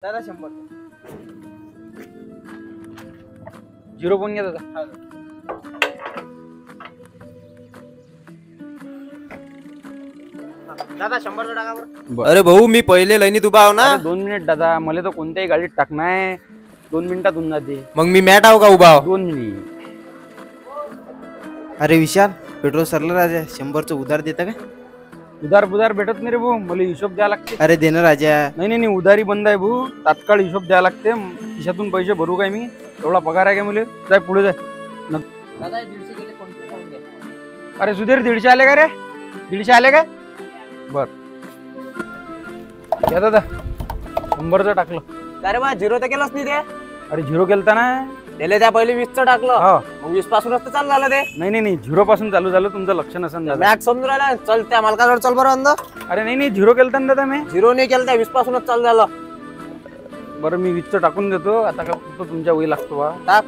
दादा 100. 0 पण घ्या दादा. हा. दादा 100 टाका बरं. अरे भाऊ मी पहिले लाईनीत उभा आहो ना. अरे 2 मिनिट दादा, मला तर कोणत्याही गाडीत टाकणं आहे. 2 मिनिटात होऊन जाते. मग मी मॅट आहो का उभा आहो? 2 मिनिट. अरे विशाल पेट्रोल सरलं राजा 100चं उधार देता का? उधार बुधार भेटत नाही रे भाऊ, मला हिशोब द्यावा लागते. अरे दे ना राजा. नाही उधारी बंद आहे भाऊ, तात्काळ हिशोब द्यावा लागते. खिशातून पैसे भरू काय मी? एवढा पगार आहे काय मुले? जाय पुढे जाय. दादा 150 गेले फोन पे करून द्या. अरे सुधीर 150 आले का रे? 150 आले का? बर या दादा 100चं टाकलं. अरे बा 0 तर केलंच नाही ते. अरे 0 केलता ना. त्याला त्या पहिले 20चं टाकलं. हो. मग 20 पासूनच तर चालू झालं ते. नाही 0 पासून चालू झालं, तुमचं लक्ष नसेल दादा. मॅक्स समजून राहिला. चल त्या मालकाजवळ चल बरं अंदर. अरे नाही 0 केलता ना दादा मी. 0 नाही केलं, त्या 20 पासूनच चालू झालं. बरं मी 20चं टाकून देतो. आता का फक्त तुमच्या वही लागतो बा. टाक.